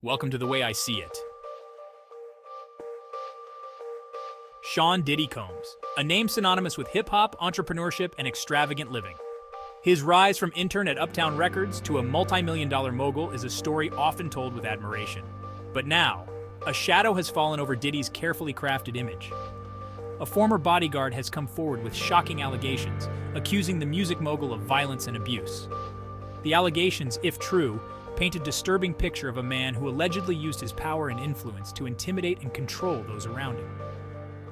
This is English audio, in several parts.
Welcome to The Way I See It. Sean Diddy Combs, a name synonymous with hip-hop, entrepreneurship, and extravagant living. His rise from intern at Uptown Records to a multi-million-dollar mogul is a story often told with admiration. But now, a shadow has fallen over Diddy's carefully crafted image. A former bodyguard has come forward with shocking allegations, accusing the music mogul of violence and abuse. The allegations, if true, paint a disturbing picture of a man who allegedly used his power and influence to intimidate and control those around him.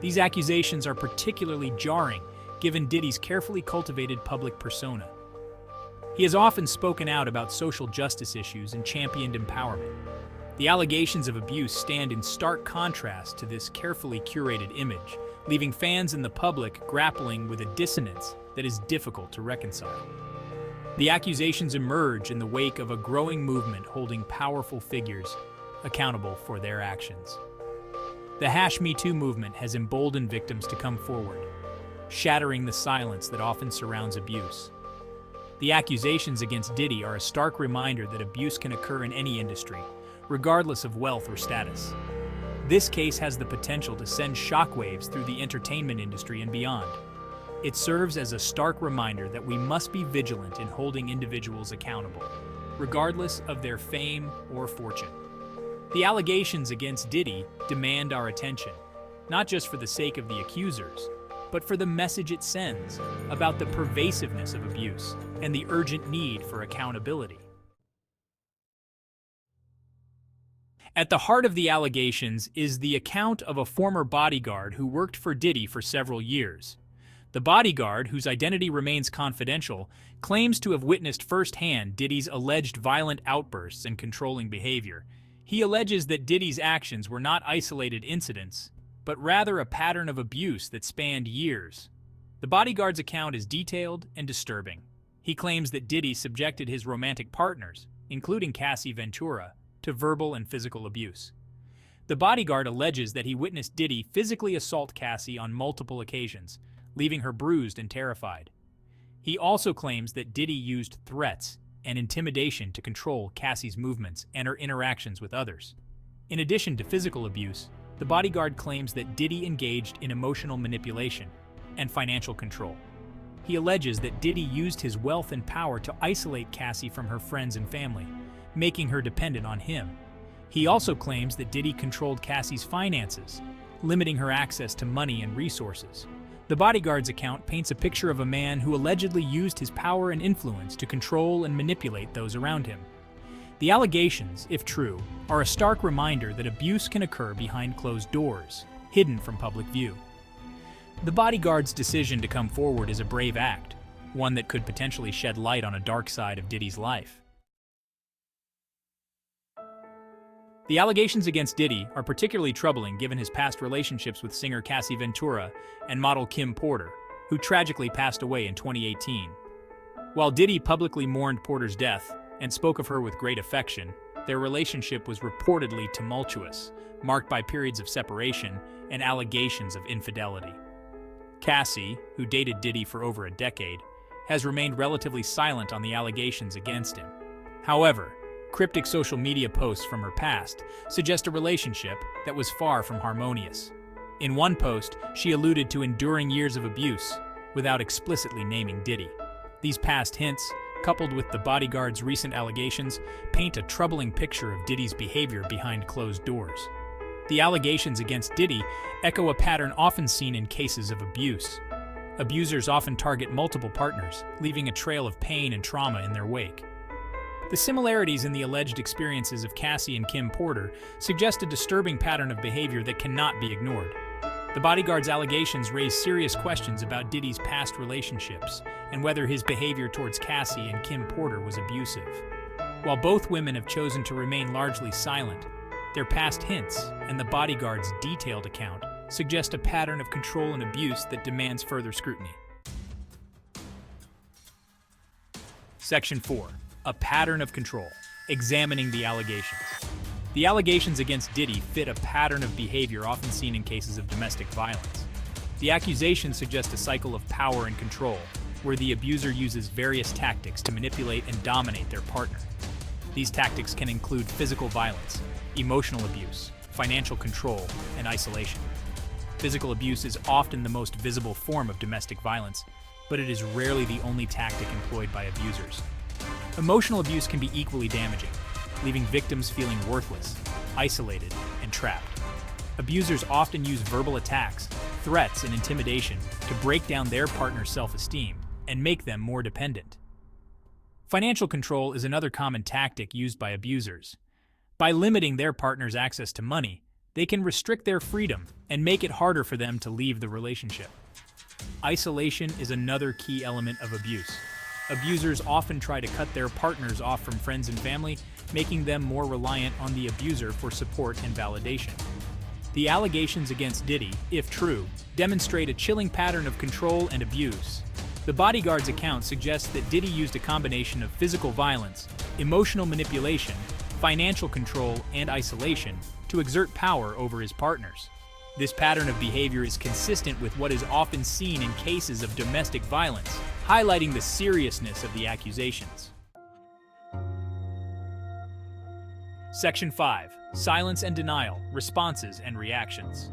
These accusations are particularly jarring, given Diddy's carefully cultivated public persona. He has often spoken out about social justice issues and championed empowerment. The allegations of abuse stand in stark contrast to this carefully curated image, leaving fans and the public grappling with a dissonance that is difficult to reconcile. The accusations emerge in the wake of a growing movement holding powerful figures accountable for their actions. The #MeToo movement has emboldened victims to come forward, shattering the silence that often surrounds abuse. The accusations against Diddy are a stark reminder that abuse can occur in any industry, regardless of wealth or status. This case has the potential to send shockwaves through the entertainment industry and beyond. It serves as a stark reminder that we must be vigilant in holding individuals accountable, regardless of their fame or fortune. The allegations against Diddy demand our attention, not just for the sake of the accusers, but for the message it sends about the pervasiveness of abuse and the urgent need for accountability. At the heart of the allegations is the account of a former bodyguard who worked for Diddy for several years. The bodyguard, whose identity remains confidential, claims to have witnessed firsthand Diddy's alleged violent outbursts and controlling behavior. He alleges that Diddy's actions were not isolated incidents, but rather a pattern of abuse that spanned years. The bodyguard's account is detailed and disturbing. He claims that Diddy subjected his romantic partners, including Cassie Ventura, to verbal and physical abuse. The bodyguard alleges that he witnessed Diddy physically assault Cassie on multiple occasions, leaving her bruised and terrified. He also claims that Diddy used threats and intimidation to control Cassie's movements and her interactions with others. In addition to physical abuse, the bodyguard claims that Diddy engaged in emotional manipulation and financial control. He alleges that Diddy used his wealth and power to isolate Cassie from her friends and family, making her dependent on him. He also claims that Diddy controlled Cassie's finances, limiting her access to money and resources. The bodyguard's account paints a picture of a man who allegedly used his power and influence to control and manipulate those around him. The allegations, if true, are a stark reminder that abuse can occur behind closed doors, hidden from public view. The bodyguard's decision to come forward is a brave act, one that could potentially shed light on a dark side of Diddy's life. The allegations against Diddy are particularly troubling given his past relationships with singer Cassie Ventura and model Kim Porter, who tragically passed away in 2018. While Diddy publicly mourned Porter's death and spoke of her with great affection, their relationship was reportedly tumultuous, marked by periods of separation and allegations of infidelity. Cassie, who dated Diddy for over a decade, has remained relatively silent on the allegations against him. However, cryptic social media posts from her past suggest a relationship that was far from harmonious. In one post, she alluded to enduring years of abuse without explicitly naming Diddy. These past hints, coupled with the bodyguard's recent allegations, paint a troubling picture of Diddy's behavior behind closed doors. The allegations against Diddy echo a pattern often seen in cases of abuse. Abusers often target multiple partners, leaving a trail of pain and trauma in their wake. The similarities in the alleged experiences of Cassie and Kim Porter suggest a disturbing pattern of behavior that cannot be ignored. The bodyguard's allegations raise serious questions about Diddy's past relationships and whether his behavior towards Cassie and Kim Porter was abusive. While both women have chosen to remain largely silent, their past hints and the bodyguard's detailed account suggest a pattern of control and abuse that demands further scrutiny. Section 4. A pattern of control. Examining the allegations. The allegations against Diddy fit a pattern of behavior often seen in cases of domestic violence. The accusations suggest a cycle of power and control, where the abuser uses various tactics to manipulate and dominate their partner. These tactics can include physical violence, emotional abuse, financial control, and isolation. Physical abuse is often the most visible form of domestic violence, but it is rarely the only tactic employed by abusers. Emotional abuse can be equally damaging, leaving victims feeling worthless, isolated, and trapped. Abusers often use verbal attacks, threats, and intimidation to break down their partner's self-esteem and make them more dependent. Financial control is another common tactic used by abusers. By limiting their partner's access to money, they can restrict their freedom and make it harder for them to leave the relationship. Isolation is another key element of abuse. Abusers often try to cut their partners off from friends and family, making them more reliant on the abuser for support and validation. The allegations against Diddy, if true, demonstrate a chilling pattern of control and abuse. The bodyguard's account suggests that Diddy used a combination of physical violence, emotional manipulation, financial control, and isolation to exert power over his partners. This pattern of behavior is consistent with what is often seen in cases of domestic violence, highlighting the seriousness of the accusations. Section 5. Silence and denial, responses and reactions.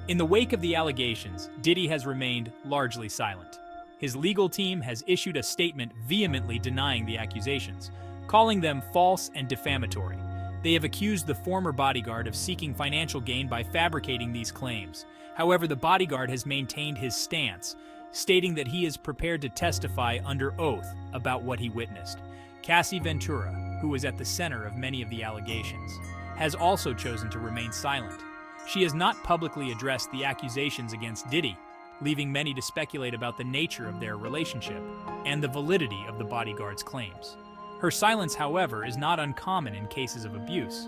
In the wake of the allegations, Diddy has remained largely silent. His legal team has issued a statement vehemently denying the accusations, calling them false and defamatory. They have accused the former bodyguard of seeking financial gain by fabricating these claims. However, the bodyguard has maintained his stance, stating that he is prepared to testify under oath about what he witnessed. Cassie Ventura, who was at the center of many of the allegations, has also chosen to remain silent. She has not publicly addressed the accusations against Diddy, leaving many to speculate about the nature of their relationship and the validity of the bodyguard's claims. Her silence, however, is not uncommon in cases of abuse.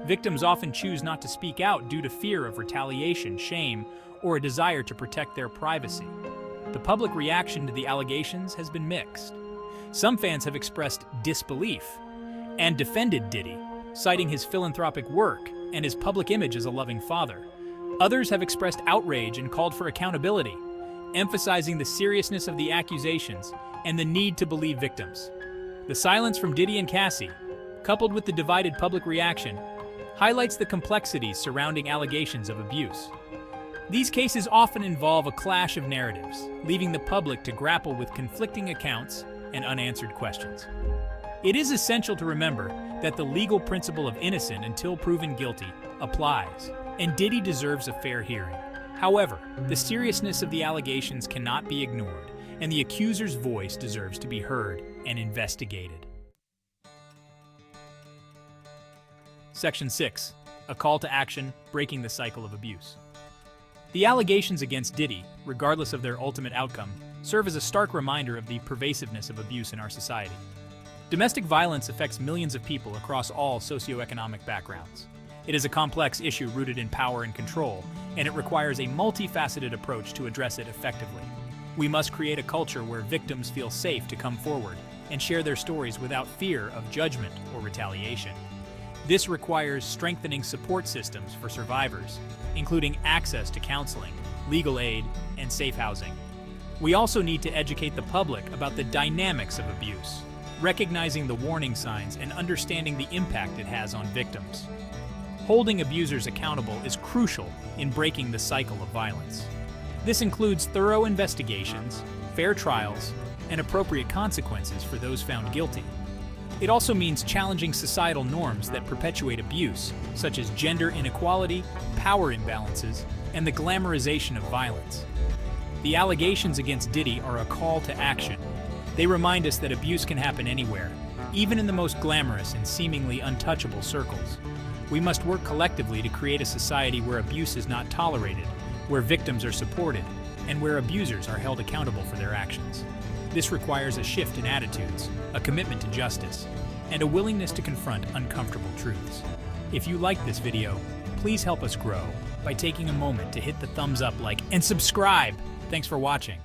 Victims often choose not to speak out due to fear of retaliation, shame, or a desire to protect their privacy. The public reaction to the allegations has been mixed. Some fans have expressed disbelief and defended Diddy, citing his philanthropic work and his public image as a loving father. Others have expressed outrage and called for accountability, emphasizing the seriousness of the accusations and the need to believe victims. The silence from Diddy and Cassie, coupled with the divided public reaction, highlights the complexities surrounding allegations of abuse. These cases often involve a clash of narratives, leaving the public to grapple with conflicting accounts and unanswered questions. It is essential to remember that the legal principle of innocent until proven guilty applies, and Diddy deserves a fair hearing. However, the seriousness of the allegations cannot be ignored, and the accuser's voice deserves to be heard and investigated. Section 6. A call to action, breaking the cycle of abuse. The allegations against Diddy, regardless of their ultimate outcome, serve as a stark reminder of the pervasiveness of abuse in our society. Domestic violence affects millions of people across all socioeconomic backgrounds. It is a complex issue rooted in power and control, and it requires a multifaceted approach to address it effectively. We must create a culture where victims feel safe to come forward and share their stories without fear of judgment or retaliation. This requires strengthening support systems for survivors, including access to counseling, legal aid, and safe housing. We also need to educate the public about the dynamics of abuse, recognizing the warning signs and understanding the impact it has on victims. Holding abusers accountable is crucial in breaking the cycle of violence. This includes thorough investigations, fair trials, and appropriate consequences for those found guilty. It also means challenging societal norms that perpetuate abuse, such as gender inequality, power imbalances, and the glamorization of violence. The allegations against Diddy are a call to action. They remind us that abuse can happen anywhere, even in the most glamorous and seemingly untouchable circles. We must work collectively to create a society where abuse is not tolerated, where victims are supported, and where abusers are held accountable for their actions. This requires a shift in attitudes, a commitment to justice, and a willingness to confront uncomfortable truths. If you liked this video, please help us grow by taking a moment to hit the thumbs up, like, and subscribe. Thanks for watching.